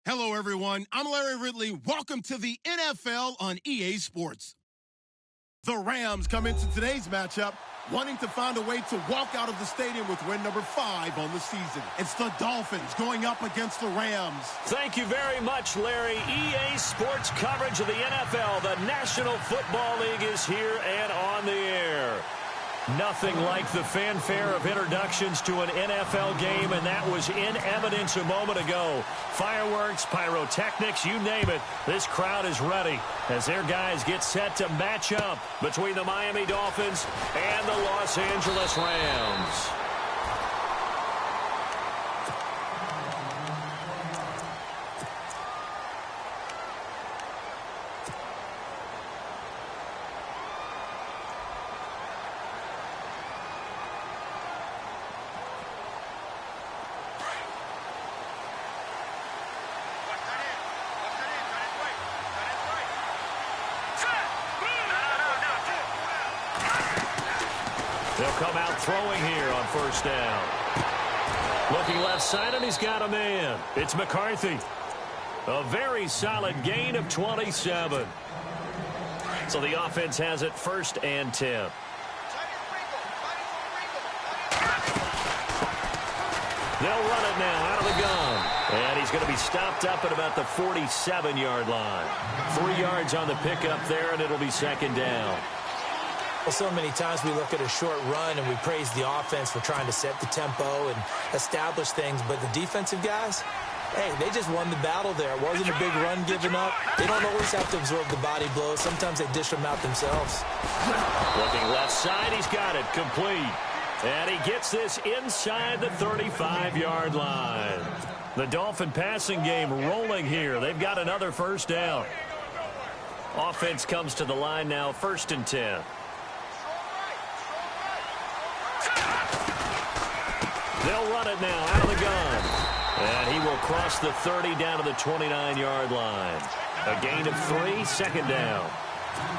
Hello, everyone. I'm Larry Ridley. Welcome to the NFL on EA Sports. The Rams come into today's matchup wanting to find a way to walk out of the stadium with win number 5 on the season. It's the Dolphins going up against the Rams. Thank you very much, Larry. EA Sports coverage of the NFL. The National Football League is here and on the air. Nothing like the fanfare of introductions to an NFL game, and that was in evidence a moment ago. Fireworks, pyrotechnics, you name it. This crowd is ready as their guys get set to match up between the Miami Dolphins and the Los Angeles Rams. They'll come out throwing here on first down. Looking left side, and he's got a man. It's McCarthy. A very solid gain of 27. So the offense has it 1st and 10. They'll run it now out of the gun. And he's going to be stopped up at about the 47-yard line. 3 yards on the pickup there, and it'll be 2nd down. Well, so many times we look at a short run and we praise the offense for trying to set the tempo and establish things, but the defensive guys, hey, they just won the battle there. It wasn't a big run given up. They don't always have to absorb the body blows. Sometimes they dish them out themselves. Looking left side, he's got it complete. And he gets this inside the 35-yard line. The Dolphin passing game rolling here. They've got another 1st down. Offense comes to the line now, 1st and 10. They'll run it now out of the gun. And he will cross the 30 down to the 29-yard line. A gain of 3, 2nd down.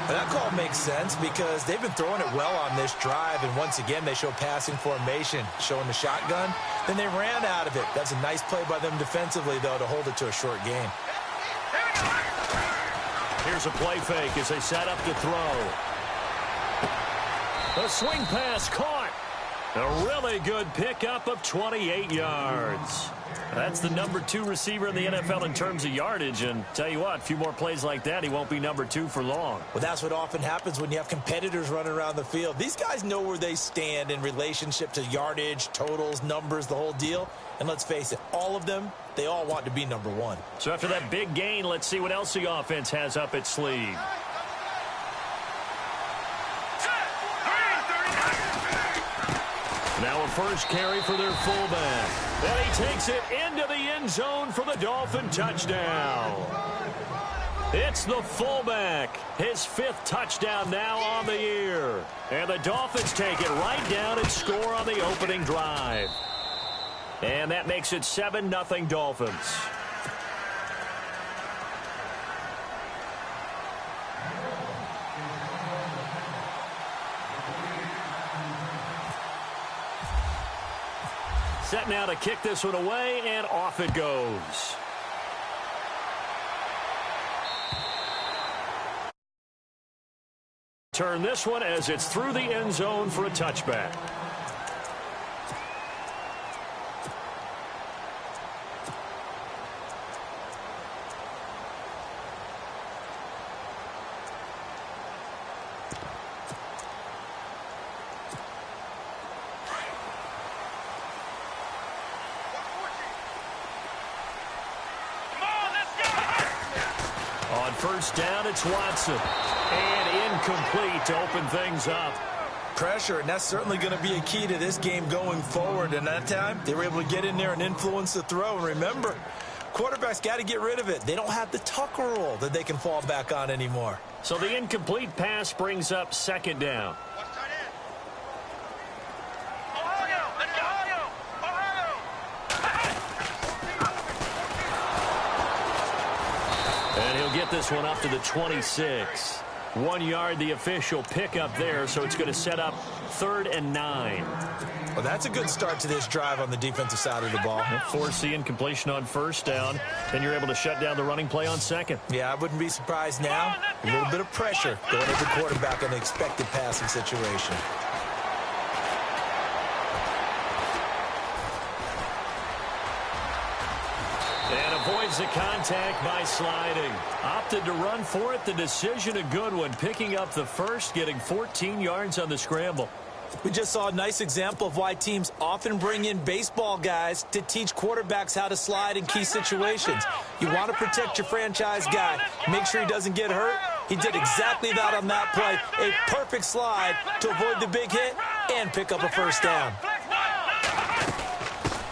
And that call makes sense because they've been throwing it well on this drive, and once again they show passing formation, showing the shotgun. Then they ran out of it. That's a nice play by them defensively, though, to hold it to a short gain. Here's a play fake as they set up to throw. A swing pass caught. A really good pickup of 28 yards. That's the number 2 receiver in the NFL in terms of yardage. And tell you what, a few more plays like that, he won't be number 2 for long. Well, that's what often happens when you have competitors running around the field. These guys know where they stand in relationship to yardage, totals, numbers, the whole deal. And let's face it, all of them, they all want to be number 1. So after that big gain, let's see what else the offense has up its sleeve. Now a first carry for their fullback. And he takes it into the end zone for the Dolphin touchdown. It's the fullback. His 5th touchdown now on the year. And the Dolphins take it right down and score on the opening drive. And that makes it 7-0 Dolphins. Set now to kick this one away, and off it goes. Turn this one as it's through the end zone for a touchback. On first down, it's Watson. And incomplete to open things up. Pressure, and that's certainly going to be a key to this game going forward. And that time, they were able to get in there and influence the throw. And remember, quarterbacks got to get rid of it. They don't have the tuck rule that they can fall back on anymore. So the incomplete pass brings up 2nd down. And he'll get this one up to the 26. 1 yard, the official pickup there, so it's going to set up 3rd and 9. Well, that's a good start to this drive on the defensive side of the ball. Forcing incompletion on first down, and you're able to shut down the running play on second. Yeah, I wouldn't be surprised now. A little bit of pressure going at the quarterback in the expected passing situation. And avoids the contact by sliding. Opted to run for it. The decision a good one. Picking up the first, getting 14 yards on the scramble. We just saw a nice example of why teams often bring in baseball guys to teach quarterbacks how to slide in key situations. You want to protect your franchise guy. Make sure he doesn't get hurt. He did exactly that on that play. A perfect slide to avoid the big hit and pick up a first down.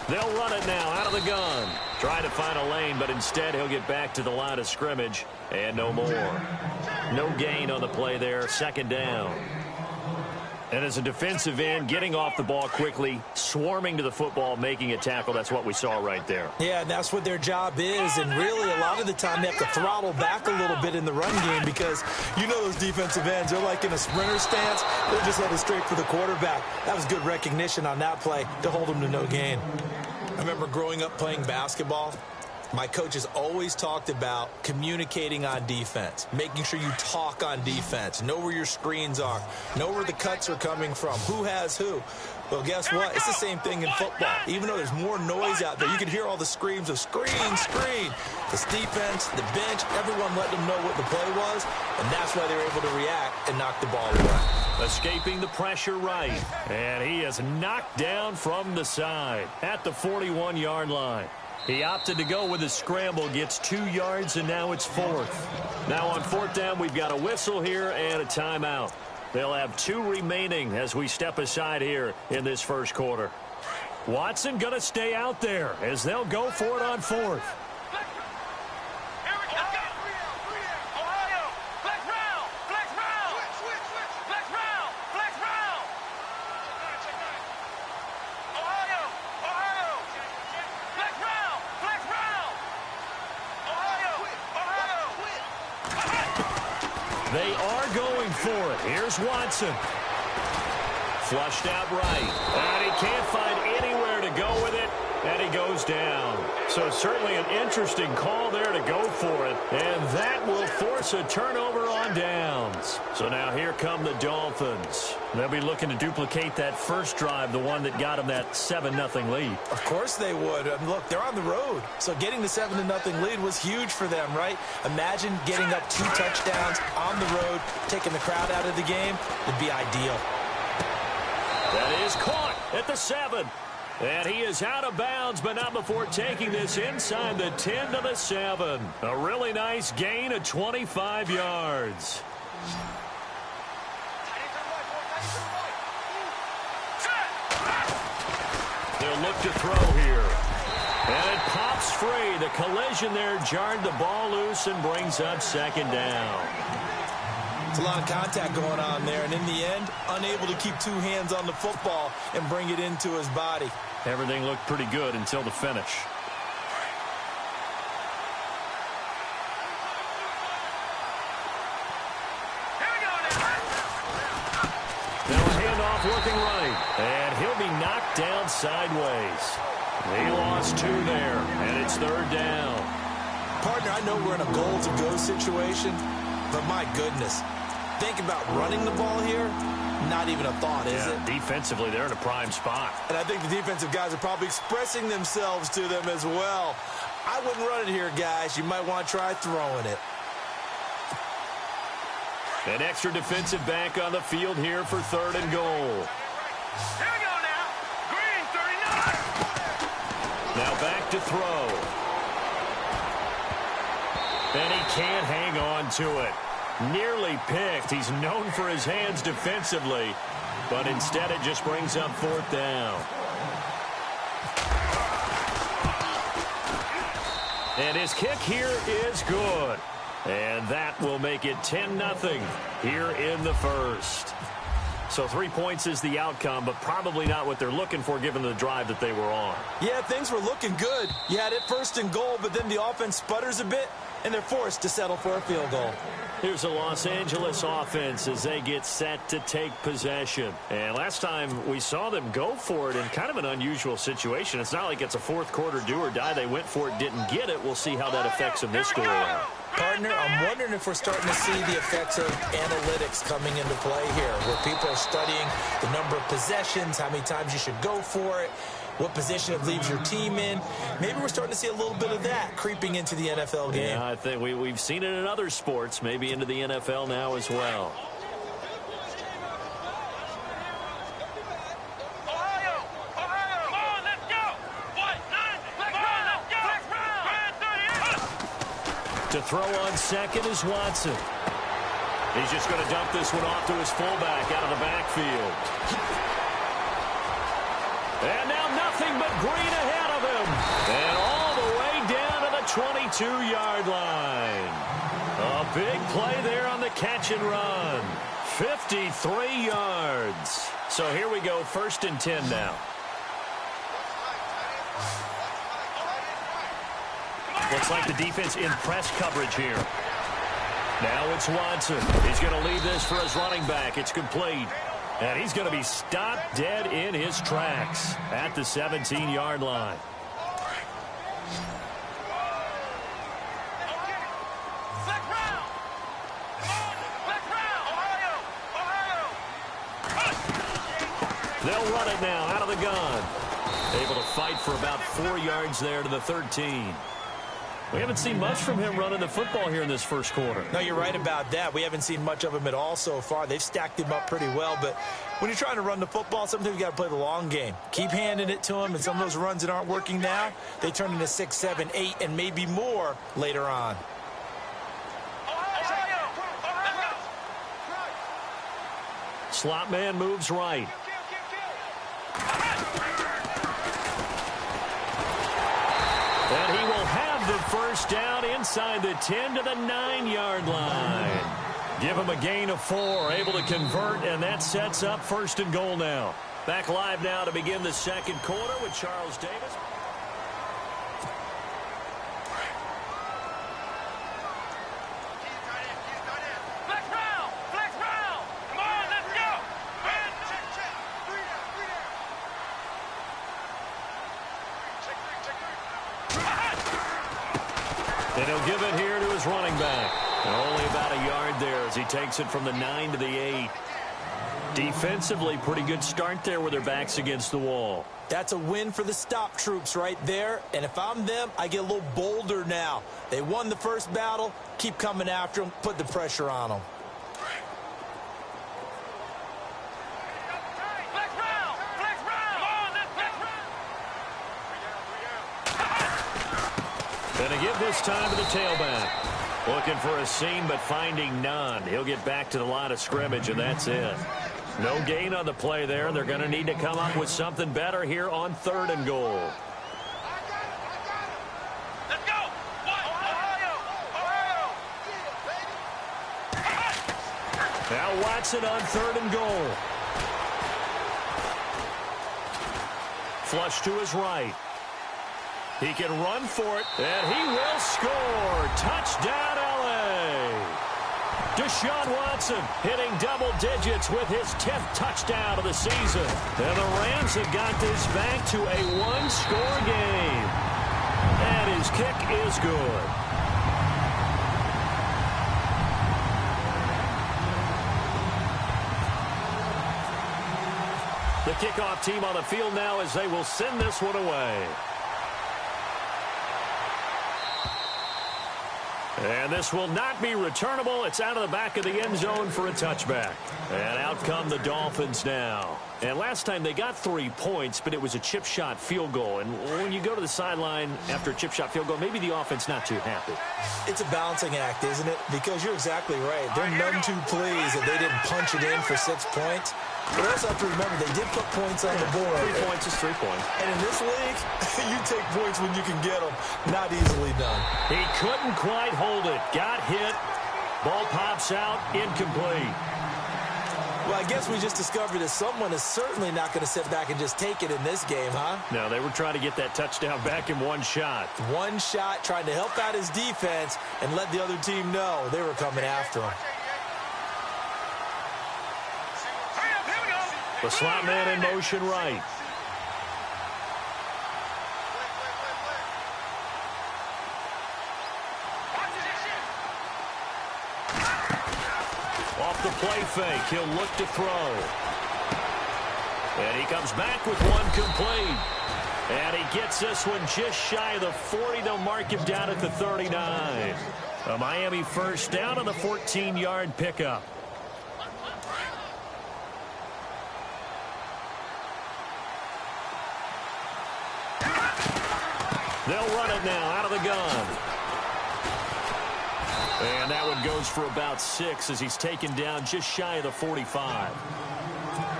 They'll run it now out of the gun. Try to find a lane, but instead he'll get back to the line of scrimmage and no more. No gain on the play there. Second down. And as a defensive end, getting off the ball quickly, swarming to the football, making a tackle, that's what we saw right there. Yeah, and that's what their job is. And really, a lot of the time, they have to throttle back a little bit in the run game because you know those defensive ends, they're like in a sprinter stance. They're just headed straight for the quarterback. That was good recognition on that play to hold them to no gain. I remember growing up playing basketball. My coaches always talked about communicating on defense, making sure you talk on defense, know where your screens are, know where the cuts are coming from, who has who. Well, guess what? It's the same thing in football. Even though there's more noise out there, you can hear all the screams of screen, screen. This defense, the bench, everyone let them know what the play was, and that's why they were able to react and knock the ball away. Escaping the pressure right, and he is knocked down from the side at the 41-yard line. He opted to go with a scramble, gets 2 yards, and now it's fourth. Now on fourth down, we've got a whistle here and a timeout. They'll have 2 remaining as we step aside here in this first quarter. Watson going to stay out there as they'll go for it on fourth. They are going for it. Here's Watson. Flushed out right. And he can't find anywhere to go with it. And he goes down. So certainly an interesting call there to go for it. And that will force a turnover on downs. So now here come the Dolphins. They'll be looking to duplicate that first drive, the one that got them that 7-0 lead. Of course they would. Look, they're on the road. So getting the 7-0 lead was huge for them, right? Imagine getting up 2 touchdowns on the road, taking the crowd out of the game. It'd be ideal. That is caught at the 7. And he is out of bounds, but not before taking this inside the 10 to the 7. A really nice gain of 25 yards. They'll look to throw here. And it pops free. The collision there jarred the ball loose and brings up second down. It's a lot of contact going on there, and in the end, unable to keep 2 hands on the football and bring it into his body. Everything looked pretty good until the finish. Now a handoff working right, and he'll be knocked down sideways. He lost 2 there, and it's third down. Partner, I know we're in a goal-to-go situation, but my goodness, think about running the ball here. Not even a thought, is it? Defensively, they're in a prime spot. And I think the defensive guys are probably expressing themselves to them as well. I wouldn't run it here, guys. You might want to try throwing it. An extra defensive back on the field here for third and goal. Here we go now. Green, 39. Now back to throw. And he can't hang on to it. Nearly picked. He's known for his hands defensively, but instead it just brings up fourth down. And his kick here is good. And that will make it 10-0 here in the first. So 3 points is the outcome, but probably not what they're looking for given the drive that they were on. Yeah, things were looking good. You had it first and goal, but then the offense sputters a bit, and they're forced to settle for a field goal. Here's the Los Angeles offense as they get set to take possession. And last time we saw them go for it in kind of an unusual situation. It's not like it's a fourth quarter do or die. They went for it, didn't get it. We'll see how that affects them this go around. Partner, I'm wondering if we're starting to see the effects of analytics coming into play here, where people are studying the number of possessions, how many times you should go for it, what position it leaves your team in. Maybe we're starting to see a little bit of that creeping into the NFL game. Yeah, I think we've seen it in other sports, maybe into the NFL now as well. To throw on second is Watson. He's just going to dump this one off to his fullback out of the backfield. And now nothing but green ahead of him. And all the way down to the 22-yard line. A big play there on the catch and run. 53 yards. So here we go, 1st and 10 now. Looks like the defense in press coverage here. Now it's Watson. He's going to leave this for his running back. It's complete. And he's going to be stopped dead in his tracks at the 17-yard line. They'll run it now out of the gun. Able to fight for about 4 yards there to the 13. We haven't seen much from him running the football here in this first quarter. No, you're right about that. We haven't seen much of him at all so far. They've stacked him up pretty well, but when you're trying to run the football, sometimes you got to play the long game. Keep handing it to him, and some of those runs that aren't working now, they turn into 6, 7, 8, and maybe more later on. Slot man moves right. And he will have the first down inside the 10 to the 9-yard line. Give him a gain of 4, able to convert, and that sets up 1st and goal now. Back live now to begin the second quarter with Charles Davis. And he'll give it here to his running back. And only about a yard there as he takes it from the 9 to the 8. Defensively, pretty good start there with their backs against the wall. That's a win for the stop troops right there. And if I'm them, I get a little bolder now. They won the first battle. Keep coming after them. Put the pressure on them. Gonna give this time to the tailback. Looking for a seam, but finding none. He'll get back to the line of scrimmage, and that's it. No gain on the play there. They're going to need to come up with something better here on 3rd and goal. Let's go! Now Watson on 3rd and goal. Flush to his right. He can run for it, and he will score. Touchdown, L.A. Deshaun Watson hitting double digits with his 10th touchdown of the season. And the Rams have got this back to a 1-score game. And his kick is good. The kickoff team on the field now as they will send this one away. And this will not be returnable. It's out of the back of the end zone for a touchback. And out come the Dolphins now. And last time they got 3 points, but it was a chip shot field goal. And when you go to the sideline after a chip shot field goal, maybe the offense not too happy. It's a balancing act, isn't it? Because you're exactly right. They're none too pleased that they didn't punch it in for 6 points. But also have to remember, they did put points on the board. 3 points is 3 points. And in this league, you take points when you can get them. Not easily done. He couldn't quite hold it. Got hit. Ball pops out. Incomplete. Well, I guess we just discovered that someone is certainly not going to sit back and just take it in this game, huh? No, they were trying to get that touchdown back in one shot. One shot, trying to help out his defense and let the other team know they were coming after him. The slot man in motion right. Off the play fake, he'll look to throw. And he comes back with one complete. And he gets this one just shy of the 40. They'll mark him down at the 39. A Miami first down on the 14-yard pickup. They'll run it now out of the gun. And that one goes for about 6 as he's taken down just shy of the 45.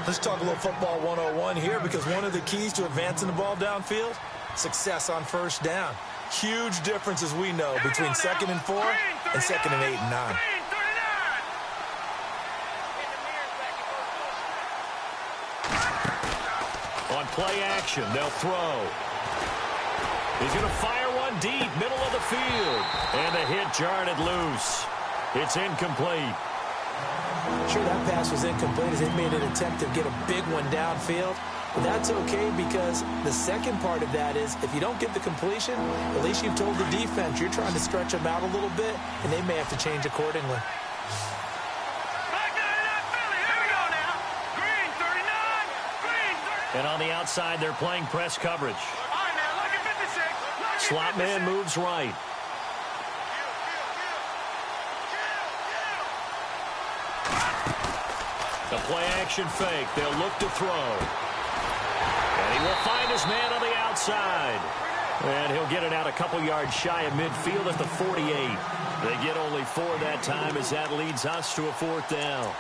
Let's talk a little football 101 here, because one of the keys to advancing the ball downfield, success on first down. Huge difference, as we know, between 2nd and 4 and 2nd and 8 and 9. On play action, they'll throw. He's going to fire one deep, middle of the field. And the hit jarred it loose. It's incomplete. Sure, that pass was incomplete as they made an attempt to get a big one downfield. But that's okay, because the second part of that is if you don't get the completion, at least you've told the defense you're trying to stretch them out a little bit, and they may have to change accordingly. And on the outside, they're playing press coverage. Slot man moves right. The play action fake. They'll look to throw. And he will find his man on the outside. And he'll get it out a couple yards shy of midfield at the 48. They get only 4 that time as that leads us to a 4th down.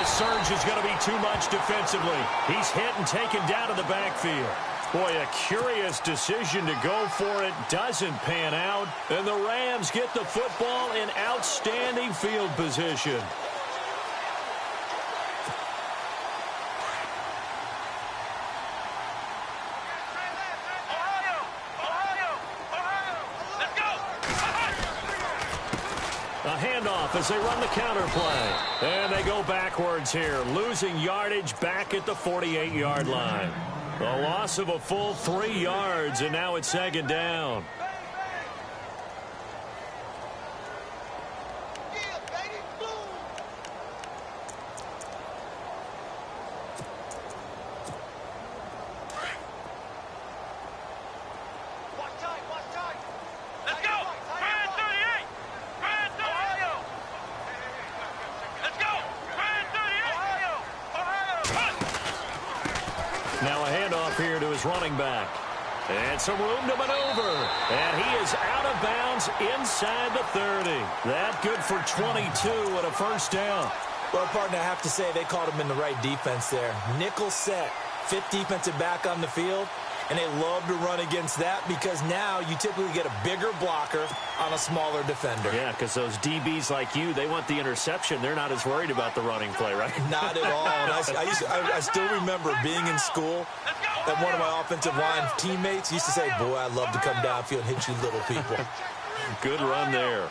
Surge is going to be too much defensively. He's hit and taken down to the backfield. Boy, a curious decision to go for it. Doesn't pan out. And the Rams get the football in outstanding field position. A handoff as they run the counter play. And they go backwards here, losing yardage back at the 48-yard line. A loss of a full 3 yards, and now it's 2nd down. Now a handoff here to his running back. And some room to maneuver. And he is out of bounds inside the 30. That good for 22 and a first down. Well, partner, I have to say they called him in the right defense there. Nickel set, 5th defensive back on the field. And they love to run against that because now you typically get a bigger blocker on a smaller defender. Yeah, because those DBs like you, they want the interception. They're not as worried about the running play, right? Not at all. And I still remember being in school, and one of my offensive line teammates used to say, boy, I'd love to come downfield and hit you little people. Good run there.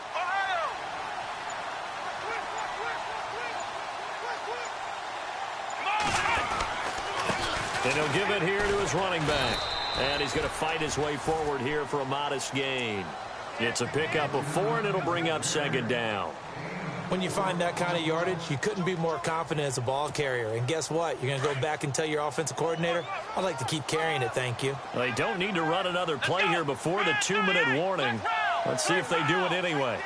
And he'll give it here to his running back. And he's going to fight his way forward here for a modest gain. It's a pickup of 4, and it'll bring up 2nd down. When you find that kind of yardage, you couldn't be more confident as a ball carrier. And guess what? You're going to go back and tell your offensive coordinator, I'd like to keep carrying it, thank you. They don't need to run another play here before the 2-minute warning. Let's see if they do it anyway.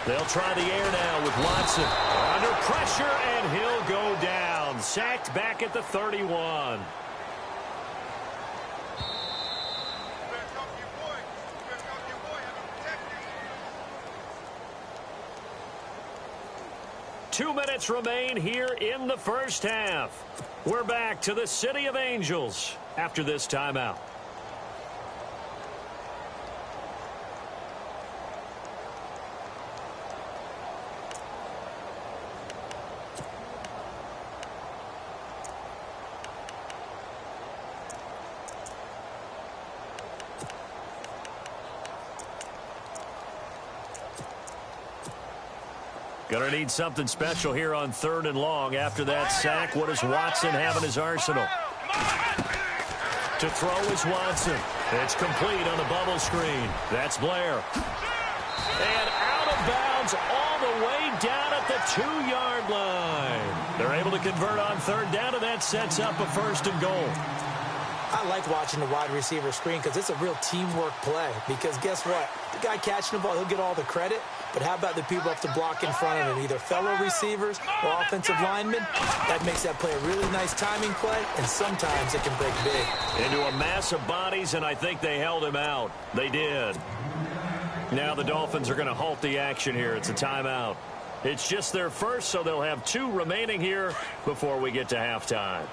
They'll try the air now with Watson. Under pressure, and he'll go down. Sacked back at the 31. Two minutes remain here in the first half. We're back to the City of Angels after this timeout. Going to need something special here on 3rd and long. After that sack, what does Watson have in his arsenal? To throw is Watson. It's complete on the bubble screen. That's Blair. And out of bounds all the way down at the 2-yard line. They're able to convert on 3rd down, and that sets up a 1st and goal. I like watching the wide receiver screen because it's a real teamwork play. Because guess what? The guy catching the ball, he'll get all the credit. But how about the people up to block in front of him, either fellow receivers or offensive linemen? That makes that play a really nice timing play, and sometimes it can break big. Into a mass of bodies, and I think they held him out. They did. Now the Dolphins are going to halt the action here. It's a timeout. It's just their first, so they'll have 2 remaining here before we get to halftime.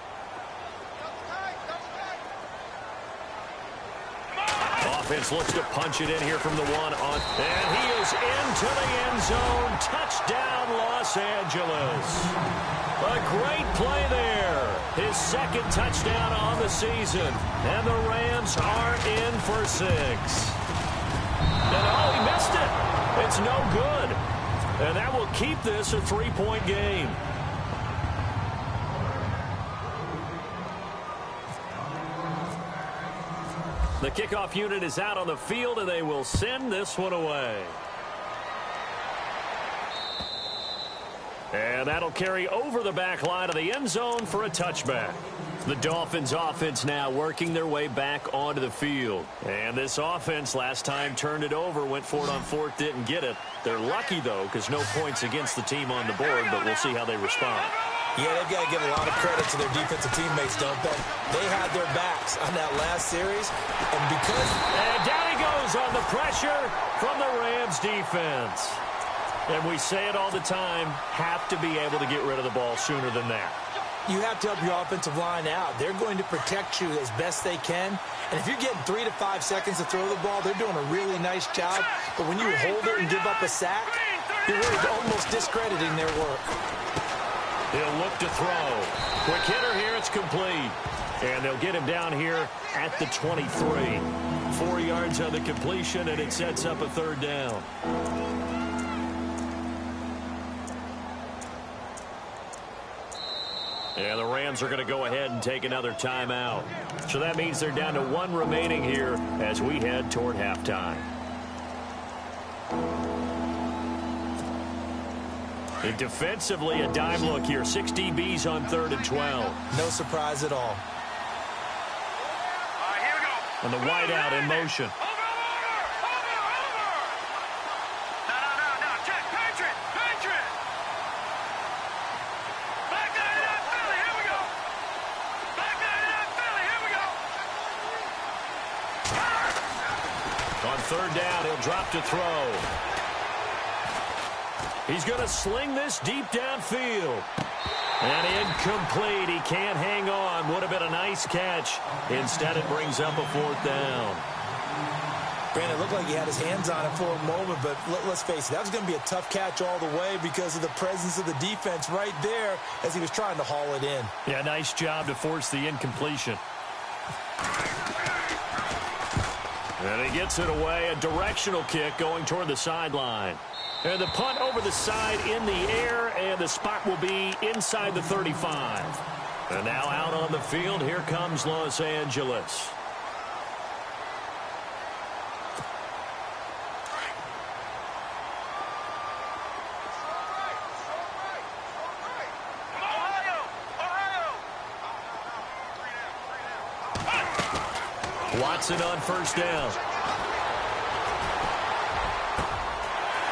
Offense looks to punch it in here from the 1 on. And he is into the end zone. Touchdown, Los Angeles. A great play there. His 2nd touchdown on the season. And the Rams are in for 6. And oh, he missed it. It's no good. And that will keep this a 3-point game. The kickoff unit is out on the field, and they will send this one away. And that'll carry over the back line of the end zone for a touchback. The Dolphins offense now working their way back onto the field. And this offense last time turned it over, went for it on 4th, didn't get it. They're lucky, though, because no points against the team on the board, but we'll see how they respond. Yeah, they've got to give a lot of credit to their defensive teammates, don't they? They had their backs on that last series, and because... And down he goes on the pressure from the Rams defense. And we say it all the time, have to be able to get rid of the ball sooner than that. You have to help your offensive line out. They're going to protect you as best they can. And if you're getting 3 to 5 seconds to throw the ball, they're doing a really nice job. But when you hold it and give up a sack, you're really almost discrediting their work. He'll look to throw. Quick hitter here, it's complete. And they'll get him down here at the 23. 4 yards on the completion, and it sets up a 3rd down. And the Rams are going to go ahead and take another timeout. So that means they're down to 1 remaining here as we head toward halftime. And defensively, a dime look here. 6 DBs on 3rd and 12. No surprise at all. Here we go. And the wideout in motion. No. Check. Patriot. Back line up, Philly. Here we go. Back line up, Philly. Here we go. On 3rd down, he'll drop to throw. He's going to sling this deep downfield. And incomplete. He can't hang on. Would have been a nice catch. Instead, it brings up a 4th down. Brandon, it looked like he had his hands on it for a moment, but let's face it, that was going to be a tough catch all the way because of the presence of the defense right there as he was trying to haul it in. Yeah, nice job to force the incompletion. And he gets it away. A directional kick going toward the sideline. And the punt over the side in the air, and the spot will be inside the 35. And now out on the field, here comes Los Angeles. Watson on first down.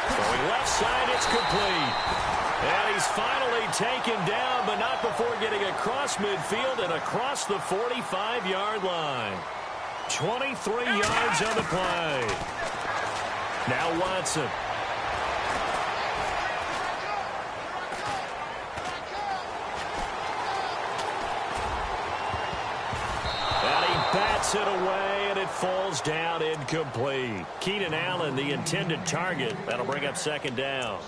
Going left side, it's complete. And he's finally taken down, but not before getting across midfield and across the 45-yard line. 23 yards on the play. Now Watson. And he bats it away, and it falls down incomplete. Keenan Allen, the intended target. That'll bring up second down.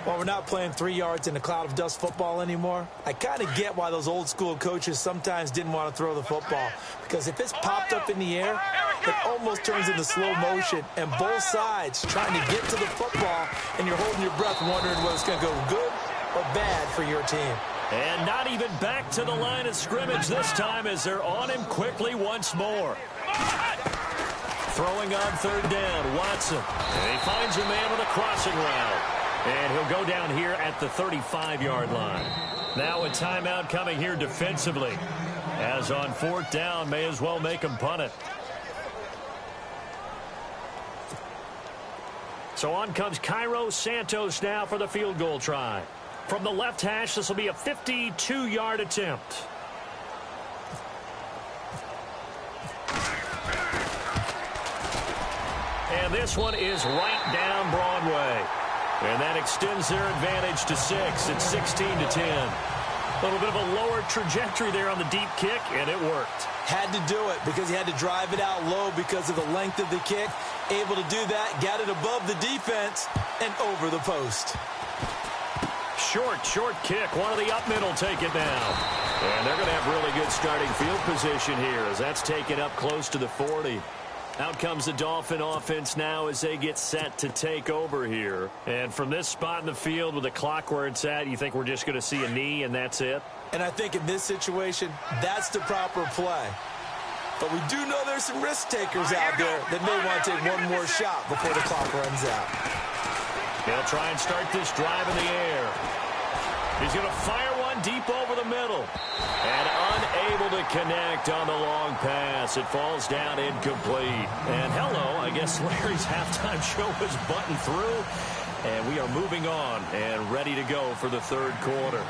Well, we're not playing 3 yards in a cloud of dust football anymore. I kind of get why those old school coaches sometimes didn't want to throw the football. Because if it's popped up in the air, it almost turns into slow motion. And both sides trying to get to the football, and you're holding your breath wondering whether it's going to go good or bad for your team. And not even back to the line of scrimmage this time as they're on him quickly once more. Throwing on third down, Watson. And he finds a man with a crossing route. And he'll go down here at the 35-yard line. Now a timeout coming here defensively. As on fourth down, may as well make him punt it. So on comes Cairo Santos now for the field goal try. From the left hash, this will be a 52-yard attempt. And this one is right down Broadway. And that extends their advantage to 6. It's 16-10. A little bit of a lower trajectory there on the deep kick, and it worked. Had to do it because he had to drive it out low because of the length of the kick. Able to do that, got it above the defense, and over the post. Short kick. One of the up middle take it now. And they're going to have really good starting field position here as that's taken up close to the 40. Out comes the Dolphin offense now as they get set to take over here. And from this spot in the field with the clock where it's at, you think we're just going to see a knee and that's it? And I think in this situation, that's the proper play. But we do know there's some risk takers out there that may want to take one more shot before the clock runs out. He'll try and start this drive in the air. He's going to fire one deep over the middle. And unable to connect on the long pass. It falls down incomplete. And hello, I guess Larry's halftime show was buttoned through. And we are moving on and ready to go for the third quarter.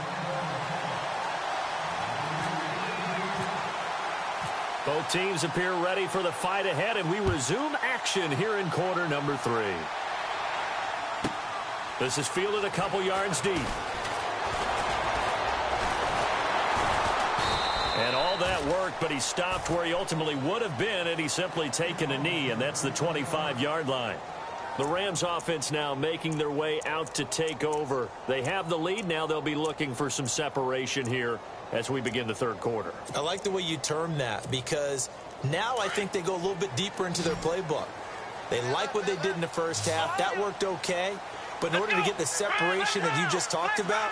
Both teams appear ready for the fight ahead, and we resume action here in quarter number 3. This is fielded a couple yards deep. And all that worked, but he stopped where he ultimately would have been, and he's simply taken a knee, and that's the 25-yard line. The Rams offense now making their way out to take over. They have the lead. Now they'll be looking for some separation here as we begin the third quarter. I like the way you term that because now I think they go a little bit deeper into their playbook. They like what they did in the first half. That worked okay. But in order to get the separation that you just talked about,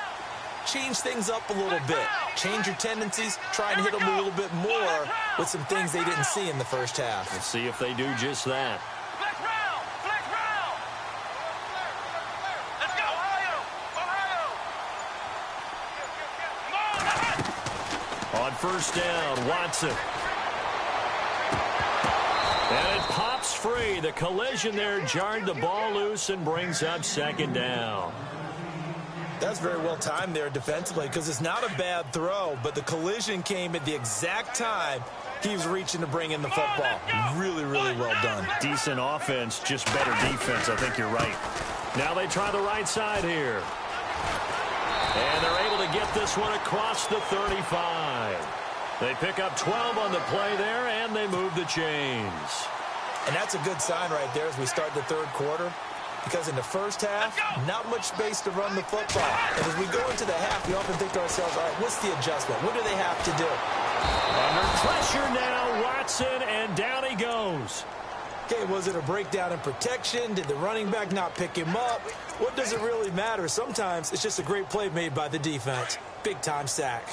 change things up a little bit. Change your tendencies. Try and hit them a little bit more with some things they didn't see in the first half. Let's see if they do just that. On first down, Watson. And it pops free. The collision there jarred the ball loose and brings up second down. That's very well timed there defensively because it's not a bad throw, but the collision came at the exact time he was reaching to bring in the football. Really, really well done. Decent offense, just better defense. I think you're right. Now they try the right side here. And they're able to get this one across the 35. They pick up 12 on the play there, and they move the chains. And that's a good sign right there as we start the third quarter. Because in the first half, not much space to run the football. And as we go into the half, we often think to ourselves, all right, what's the adjustment? What do they have to do? Under pressure now, Watson, and down he goes. Okay, was it a breakdown in protection? Did the running back not pick him up? What does it really matter? Sometimes it's just a great play made by the defense. Big-time sack.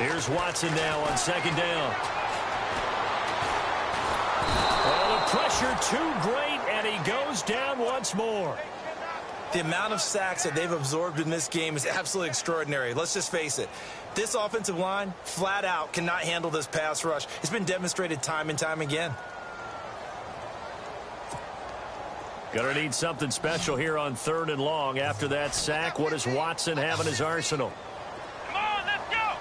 Here's Watson now on second down. Oh, the pressure too great, and he goes down once more. The amount of sacks that they've absorbed in this game is absolutely extraordinary. Let's just face it. This offensive line, flat out, cannot handle this pass rush. It's been demonstrated time and time again. Gonna need something special here on 3rd and long. After that sack, what does Watson have in his arsenal? Come on, let's go.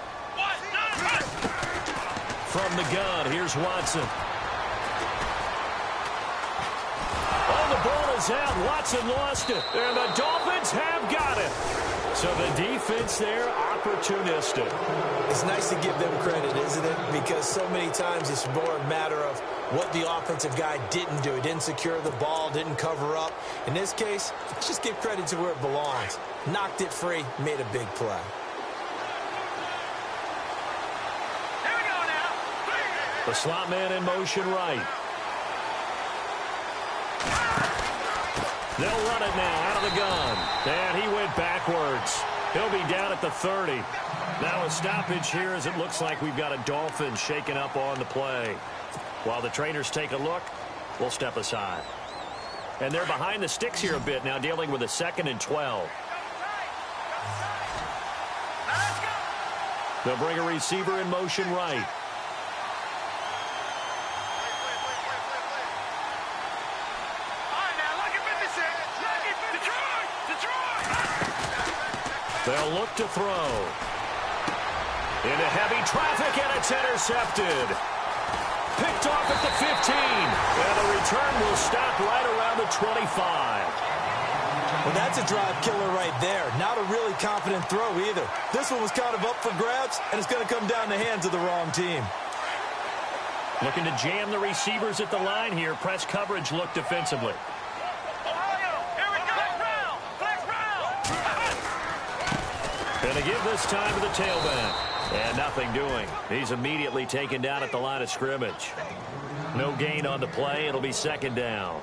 From the gun, here's Watson. Oh, the ball is out. Watson lost it. And the Dolphins have got it. So the defense there, opportunistic. It's nice to give them credit, isn't it? Because so many times it's more a matter of what the offensive guy didn't do. He didn't secure the ball, didn't cover up. In this case, let's just give credit to where it belongs. Knocked it free, made a big play. Here we go now. The slot man in motion right. They'll run it now out of the gun. And he went backwards. He'll be down at the 30. Now a stoppage here as it looks like we've got a Dolphin shaken up on the play. While the trainers take a look, we'll step aside. And they're behind the sticks here a bit now, dealing with a 2nd and 12. They'll bring a receiver in motion right. They'll look to throw. Into heavy traffic, and it's intercepted. Picked off at the 15. And the return will stop right around the 25. Well, that's a drive killer right there. Not a really confident throw either. This one was kind of up for grabs, and it's going to come down the hands of the wrong team. Looking to jam the receivers at the line here. Press coverage look defensively. Going to give this time to the tailback. And nothing doing. He's immediately taken down at the line of scrimmage. No gain on the play. It'll be 2nd down.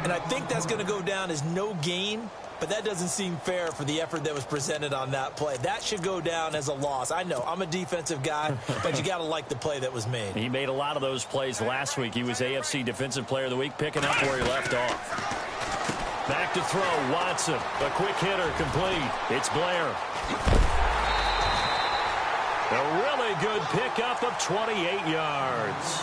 And I think that's going to go down as no gain, but that doesn't seem fair for the effort that was presented on that play. That should go down as a loss. I know, I'm a defensive guy, but you got to like the play that was made. He made a lot of those plays last week. He was AFC Defensive Player of the Week, picking up where he left off. Back to throw, Watson. A quick hitter, complete. It's Blair. A really good pickup of 28 yards.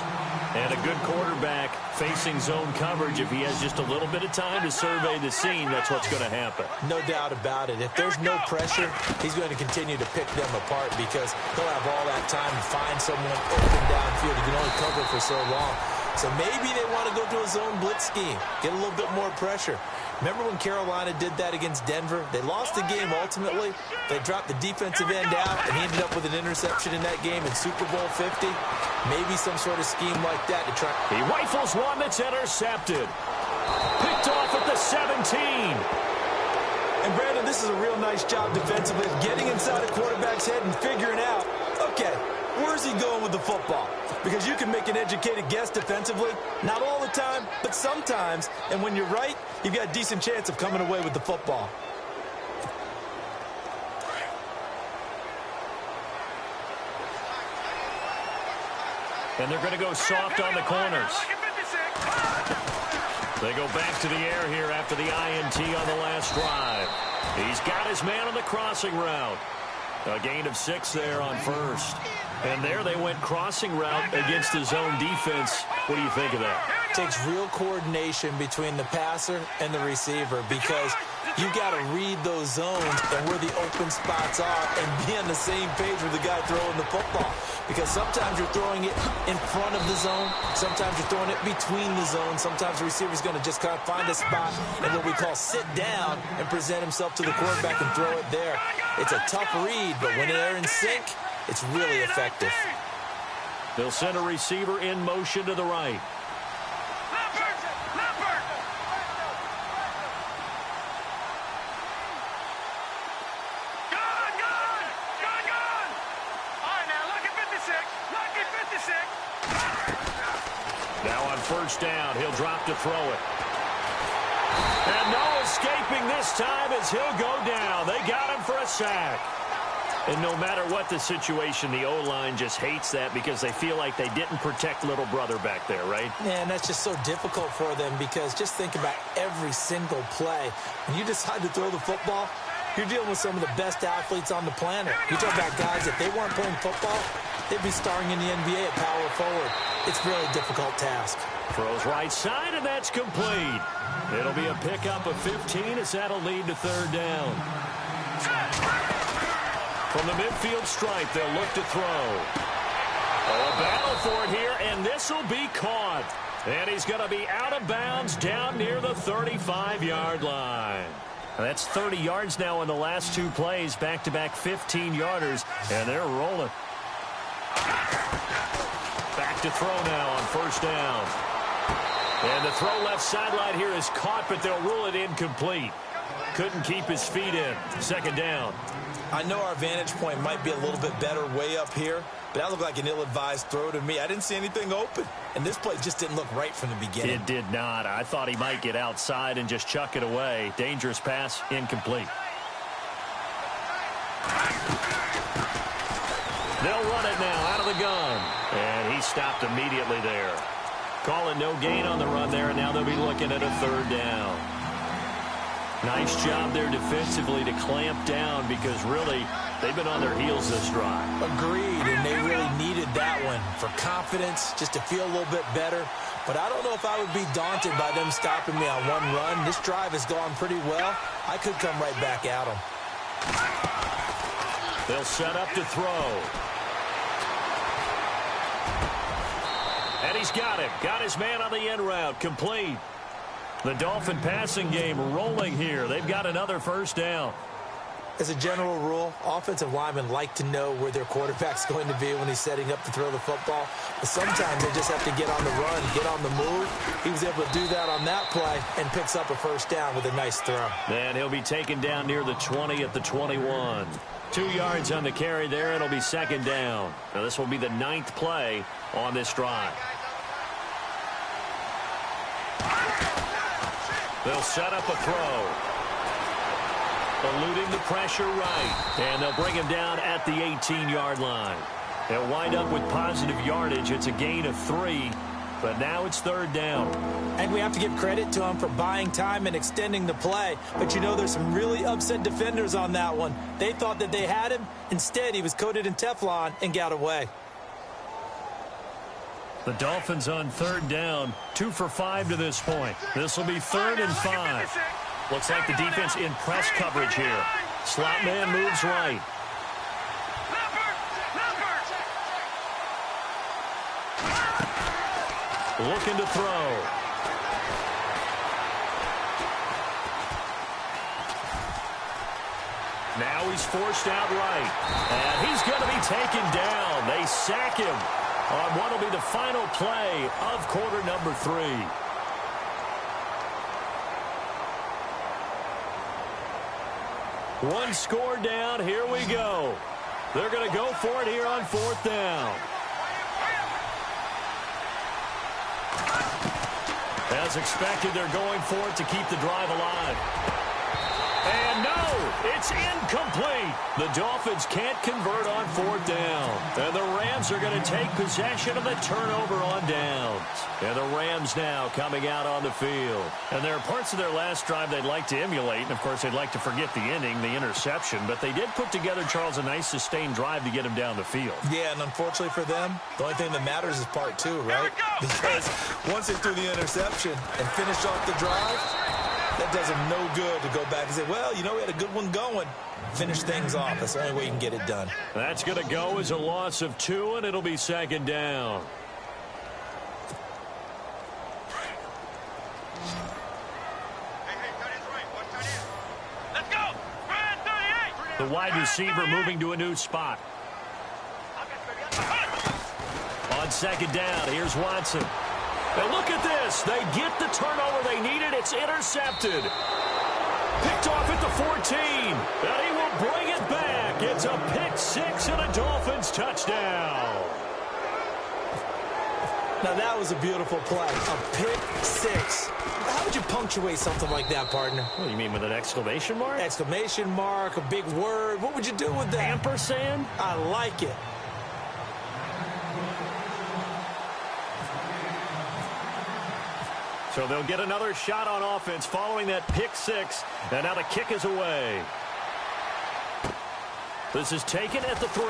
And a good quarterback facing zone coverage. If he has just a little bit of time to survey the scene, that's what's going to happen. No doubt about it. If there's no pressure, he's going to continue to pick them apart because he'll have all that time to find someone open downfield. He can only cover for so long. So maybe they want to go to a zone blitz scheme, get a little bit more pressure. Remember when Carolina did that against Denver? They lost the game ultimately. They dropped the defensive end out, and he ended up with an interception in that game in Super Bowl 50. Maybe some sort of scheme like that to try. He rifles one that's intercepted. Picked off at the 17. And, Brandon, this is a real nice job defensively of getting inside a quarterback's head and figuring out, okay, where's he going with the football? Because you can make an educated guess defensively. Not all the time, but sometimes. And when you're right, you've got a decent chance of coming away with the football. And they're going to go soft on the corners. They go back to the air here after the INT on the last drive. He's got his man on the crossing route. A gain of 6 there on first. And there they went crossing route against the zone defense. What do you think of that? Takes real coordination between the passer and the receiver because you got to read those zones and where the open spots are and be on the same page with the guy throwing the football. Because sometimes you're throwing it in front of the zone. Sometimes you're throwing it between the zones. Sometimes the receiver's going to just kind of find a spot and what we call sit down and present himself to the quarterback and throw it there. It's a tough read, but when they're in sync, it's really effective. They'll send a receiver in motion to the right. Now on first down, he'll drop to throw it. And no escaping this time as he'll go down. They got him for a sack. And no matter what the situation, the O-line just hates that because they feel like they didn't protect little brother back there, right? Yeah, and that's just so difficult for them because just think about every single play. When you decide to throw the football, you're dealing with some of the best athletes on the planet. You talk about guys, if they weren't playing football, they'd be starring in the NBA at power forward. It's a really difficult task. Throws right side, and that's complete. It'll be a pickup of 15 as that'll lead to third down. From the midfield stripe, they'll look to throw. Oh, a battle for it here, and this will be caught. And he's going to be out of bounds down near the 35-yard line. That's 30 yards now in the last two plays, back-to-back 15-yarders, and they're rolling. Back to throw now on first down. And the throw left sideline here is caught, but they'll rule it incomplete. Couldn't keep his feet in. Second down. I know our vantage point might be a little bit better way up here, but that looked like an ill-advised throw to me. I didn't see anything open, and this play just didn't look right from the beginning. It did not. I thought he might get outside and just chuck it away. Dangerous pass, incomplete. They'll run it now out of the gun, and he stopped immediately there. Call it no gain on the run there, and now they'll be looking at a third down. Nice job there defensively to clamp down because really they've been on their heels this drive. Agreed, and they really needed that one for confidence, just to feel a little bit better. But I don't know if I would be daunted by them stopping me on one run. This drive has gone pretty well. I could come right back at them. They'll set up to throw. And he's got him. Got his man on the end route. Complete. The Dolphin passing game rolling here. They've got another first down. As a general rule, offensive linemen like to know where their quarterback's going to be when he's setting up to throw the football. But sometimes they just have to get on the run, get on the move. He was able to do that on that play and picks up a first down with a nice throw. And he'll be taken down near the 20 at the 21. 2 yards on the carry there. It'll be second down. Now this will be the 9th play on this drive. They'll set up a throw. Eluding the pressure right. And they'll bring him down at the 18-yard line. They'll wind up with positive yardage. It's a gain of 3, but now it's third down. And we have to give credit to him for buying time and extending the play. But you know, there's some really upset defenders on that one. They thought that they had him. Instead, he was coated in Teflon and got away. The Dolphins on third down, 2 for 5 to this point. This will be third and 5. Looks like the defense in press coverage here. Slot man moves right. Looking to throw. Now he's forced out right. And he's going to be taken down. They sack him on what will be the final play of quarter number 3. One score down. Here we go. They're going to go for it here on fourth down. As expected, they're going for it to keep the drive alive. And no, it's incomplete. The Dolphins can't convert on fourth down. And the Rams are going to take possession of the turnover on downs. And the Rams now coming out on the field. And there are parts of their last drive they'd like to emulate. And, of course, they'd like to forget the inning, the interception. But they did put together, Charles, a nice sustained drive to get him down the field. Yeah, and unfortunately for them, the only thing that matters is part 2, right? Because once they threw the interception and finished off the drive, that does them no good to go back and say, well, you know, we had a good one going. Finish things off. That's the only way you can get it done. That's going to go as a loss of 2, and it'll be second down. Let's go. The wide receiver moving to a new spot. On second down, here's Watson. And look at this. They get the turnover they needed. It's intercepted. Picked off at the 14. And he will bring it back. It's a pick 6 and a Dolphins touchdown. Now, that was a beautiful play. A pick six. How would you punctuate something like that, partner? What do you mean, with an exclamation mark? Exclamation mark, a big word. What would you do with that? Ampersand? I like it. So they'll get another shot on offense following that pick six. And now the kick is away. This is taken at the 3.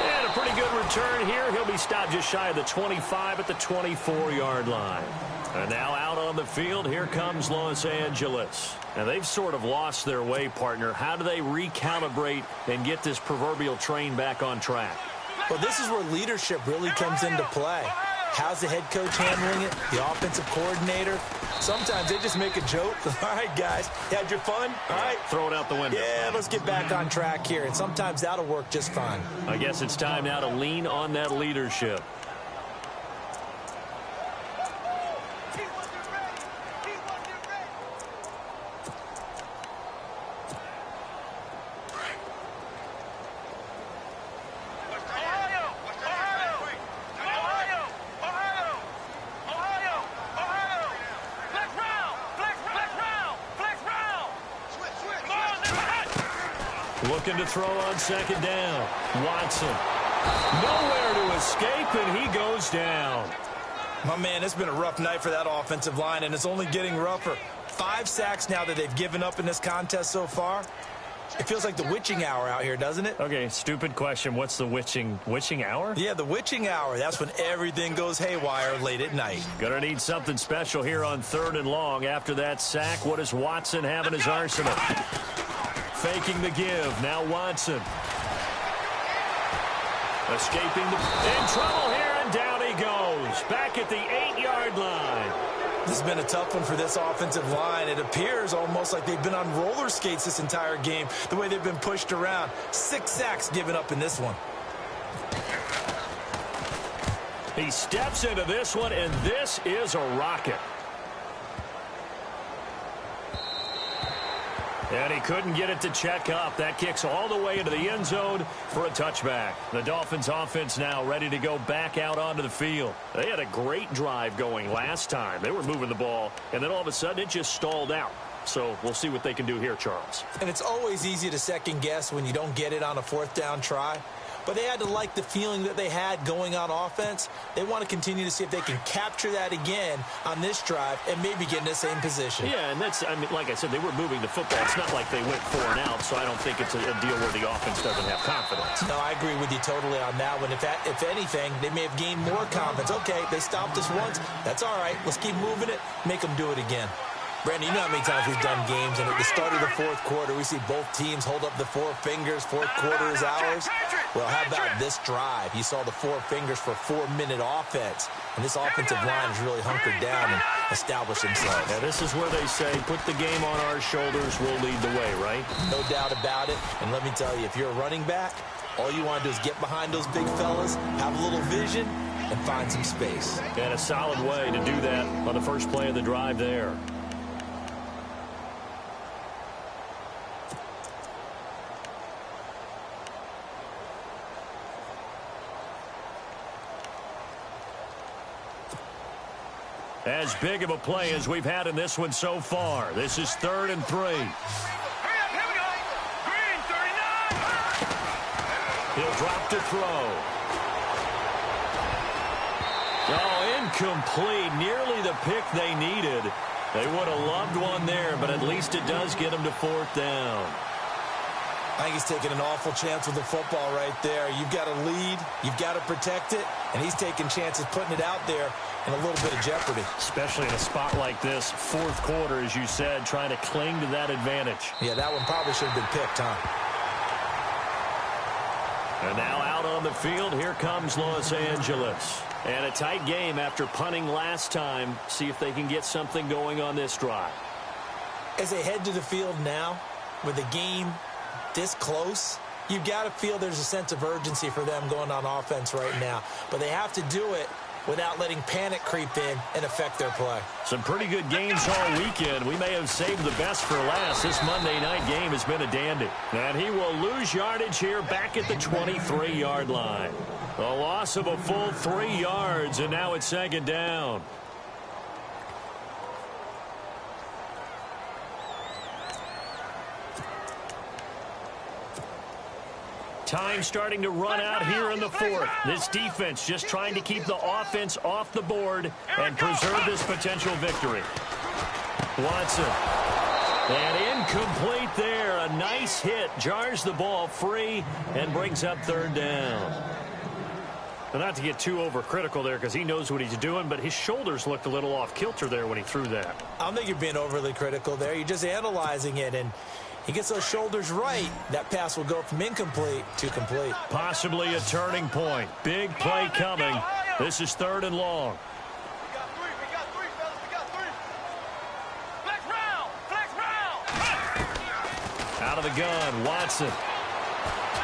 And a pretty good return here. He'll be stopped just shy of the 25 at the 24-yard line. And now out on the field, here comes Los Angeles. And they've sort of lost their way, partner. How do they recalibrate and get this proverbial train back on track? Well, this is where leadership really comes into play. How's the head coach handling it? The offensive coordinator? Sometimes they just make a joke. All right, guys, you had your fun? All right. Throw it out the window. Yeah, let's get back on track here. And sometimes that'll work just fine. I guess it's time now to lean on that leadership. Looking to throw on second down. Watson. Nowhere to escape, and he goes down. My man, it's been a rough night for that offensive line, and it's only getting rougher. 5 sacks now that they've given up in this contest so far. It feels like the witching hour out here, doesn't it? Okay, stupid question. What's the witching hour? Yeah, the witching hour. That's when everything goes haywire late at night. Gonna need something special here on 3rd and long. After that sack, what does Watson have in his arsenal? Faking the give. Now Watson. Escaping in trouble here, and down he goes. Back at the 8-yard line. This has been a tough one for this offensive line. It appears almost like they've been on roller skates this entire game, the way they've been pushed around. 6 sacks given up in this one. He steps into this one, and this is a rocket. And he couldn't get it to check up. That kicks all the way into the end zone for a touchback. The Dolphins offense now ready to go back out onto the field. They had a great drive going last time. They were moving the ball, and then all of a sudden it just stalled out. So we'll see what they can do here, Charles. And it's always easy to second guess when you don't get it on a 4th down try. But they had to like the feeling that they had going on offense. They want to continue to see if they can capture that again on this drive and maybe get in the same position. Yeah, and that's, I mean, like I said, they were moving the football. It's not like they went 4 and out, so I don't think it's a deal where the offense doesn't have confidence. No, I agree with you totally on that one. If anything, they may have gained more confidence. Okay, they stopped us once. That's all right. Let's keep moving it. Make them do it again. Brandon, you know how many times we've done games, and at the start of the 4th quarter, we see both teams hold up the 4 fingers. 4th quarter is ours. Well, how about this drive? You saw the 4 fingers for 4-minute offense, and this offensive line has really hunkered down and established themselves. Yeah, this is where they say, put the game on our shoulders, we'll lead the way, right? No doubt about it. And let me tell you, if you're a running back, all you want to do is get behind those big fellas, have a little vision, and find some space. And a solid way to do that on the first play of the drive there. As big of a play as we've had in this one so far. This is 3rd and 3. Hurry up, here we go. Green, 39. He'll drop to throw. Oh, incomplete. Nearly the pick they needed. They would have loved one there, but at least it does get them to 4th down. I think he's taking an awful chance with the football right there. You've got to lead, you've got to protect it, and he's taking chances putting it out there in a little bit of jeopardy. Especially in a spot like this, 4th quarter, as you said, trying to cling to that advantage. Yeah, that one probably should have been picked, huh? And now out on the field, here comes Los Angeles. And a tight game after punting last time. See if they can get something going on this drive. As they head to the field now, with the game this close, you've got to feel there's a sense of urgency for them going on offense right now. But they have to do it without letting panic creep in and affect their play. Some pretty good games all weekend. We may have saved the best for last. This Monday night game has been a dandy. And he will lose yardage here back at the 23-yard line. A loss of a full 3 yards, and now it's second down. Time starting to run out here in the fourth. This defense just trying to keep the offense off the board and preserve this potential victory. Watson. And incomplete there. A nice hit. Jars the ball free and brings up third down. Well, not to get too overcritical there because he knows what he's doing, but his shoulders looked a little off kilter there when he threw that. I don't think you're being overly critical there. You're just analyzing it, and he gets those shoulders right. That pass will go from incomplete to complete. Possibly a turning point. Big play coming. This is third and long. We got three, fellas. We got three. Flex round. Out of the gun, Watson.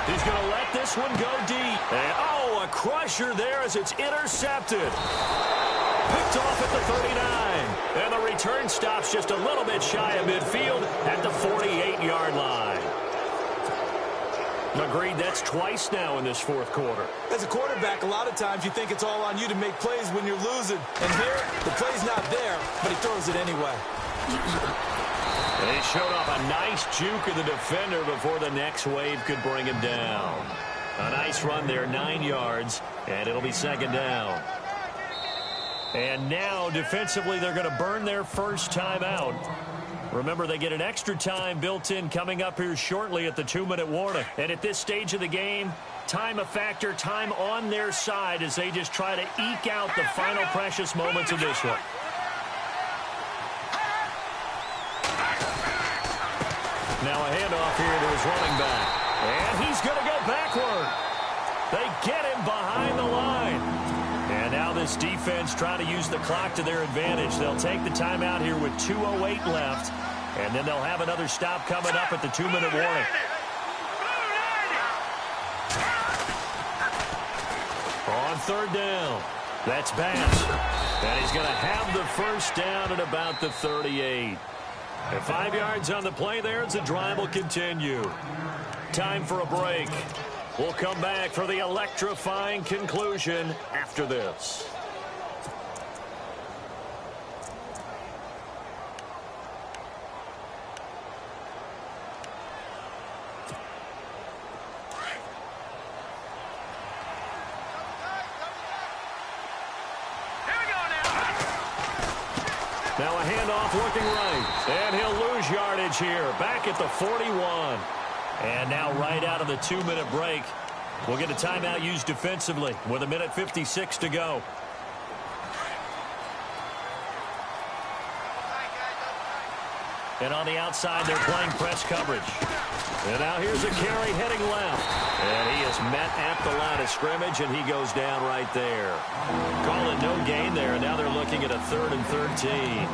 He's going to let this one go deep. And, oh, a crusher there as it's intercepted. Picked off at the 39. And the return stops just a little bit shy of midfield at the 48-yard line. Agreed, that's twice now in this fourth quarter. As a quarterback, a lot of times you think it's all on you to make plays when you're losing. And here, the play's not there, but he throws it anyway. And he showed off a nice juke of the defender before the next wave could bring him down. A nice run there, 9 yards, and it'll be second down. And now, defensively, they're going to burn their first time out. Remember, they get an extra time built in coming up here shortly at the 2-minute warning. And at this stage of the game, time a factor, time on their side as they just try to eke out the final precious moments of this one. Now a handoff here to his running back. And he's going to go backward. They get him behind the line. And now this defense trying to use the clock to their advantage. They'll take the timeout here with 2:08 left. And then they'll have another stop coming up at the 2-minute warning. On third down. That's Bass. And he's going to have the first down at about the 38. And 5 yards on the play there as the drive will continue. Time for a break. We'll come back for the electrifying conclusion after this. Now a handoff looking right. And he'll lose yardage here. Back at the 41. And now right out of the 2-minute break, we'll get a timeout used defensively with 1:56 to go. And on the outside, they're playing press coverage. And now here's a carry heading left. And he is met at the line of scrimmage, and he goes down right there. Call it no gain there, and now they're looking at a 3rd and 13.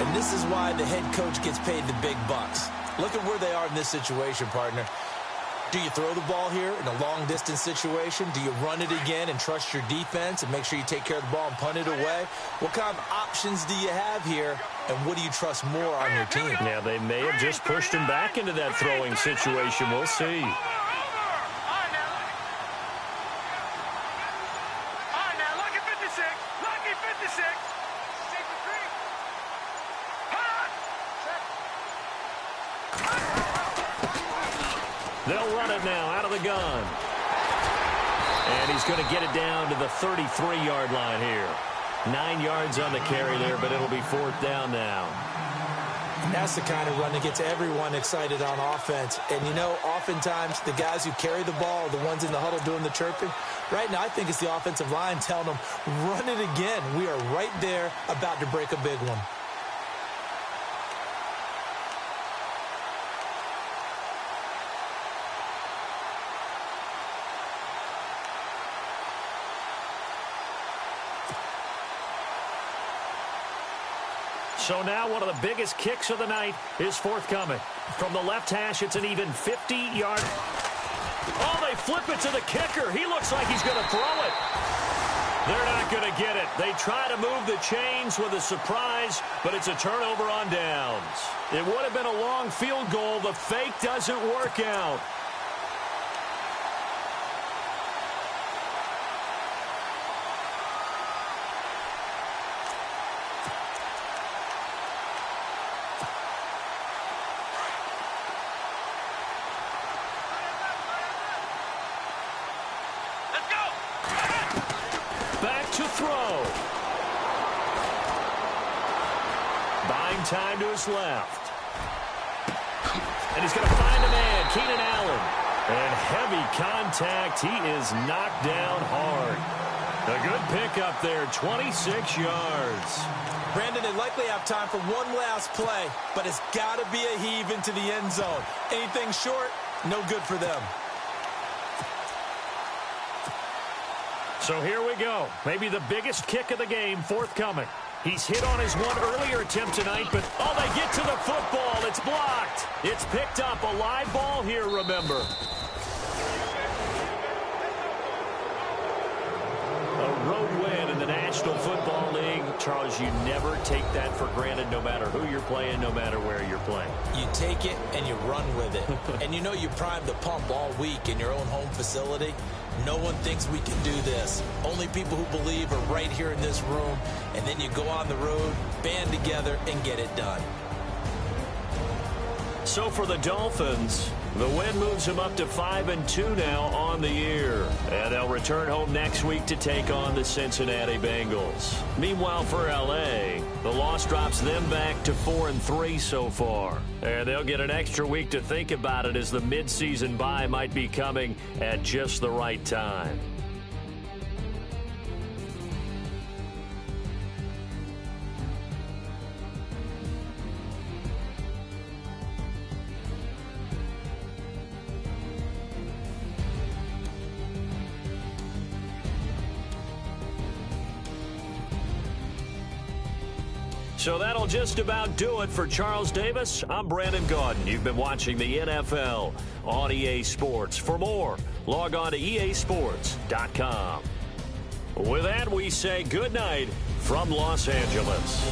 And this is why the head coach gets paid the big bucks. Look at where they are in this situation, partner. Do you throw the ball here in a long-distance situation? Do you run it again and trust your defense and make sure you take care of the ball and punt it away? What kind of options do you have here, and what do you trust more on your team? Yeah, they may have just pushed him back into that throwing situation. We'll see. They'll run it now out of the gun. And he's going to get it down to the 33-yard line here. 9 yards on the carry there, but it'll be 4th down now. And that's the kind of run that gets everyone excited on offense. And, you know, oftentimes the guys who carry the ball are the ones in the huddle doing the chirping. Right now, I think it's the offensive line telling them, run it again. We are right there about to break a big one. So now one of the biggest kicks of the night is forthcoming. From the left hash, it's an even 50-yard. Oh, they flip it to the kicker. He looks like he's going to throw it. They're not going to get it. They try to move the chains with a surprise, but it's a turnover on downs. It would have been a long field goal. The fake doesn't work out. throw. Buying time to his left. And he's going to find a man, Keenan Allen. And heavy contact. He is knocked down hard. A good pickup there, 26 yards. Brandon, they likely have time for one last play, but it's got to be a heave into the end zone. Anything short, no good for them. So here we go. Maybe the biggest kick of the game forthcoming. He's hit on his one earlier attempt tonight, but they get to the football. It's blocked. It's picked up. A live ball here, remember. A road win in the National Football League. Charles, you never take that for granted no matter who you're playing, no matter where you're playing. You take it and you run with it. And you know you primed the pump all week in your own home facility. No one thinks we can do this. Only people who believe are right here in this room. And then you go on the road, band together, and get it done. So for the Dolphins, the win moves them up to 5-2 now on the year. And they'll return home next week to take on the Cincinnati Bengals. Meanwhile, for L.A., the loss drops them back to 4-3 so far. And they'll get an extra week to think about it as the midseason bye might be coming at just the right time. So that'll just about do it for Charles Davis. I'm Brandon Gaudin. You've been watching the NFL on EA Sports. For more, log on to easports.com. With that, we say good night from Los Angeles.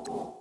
ball.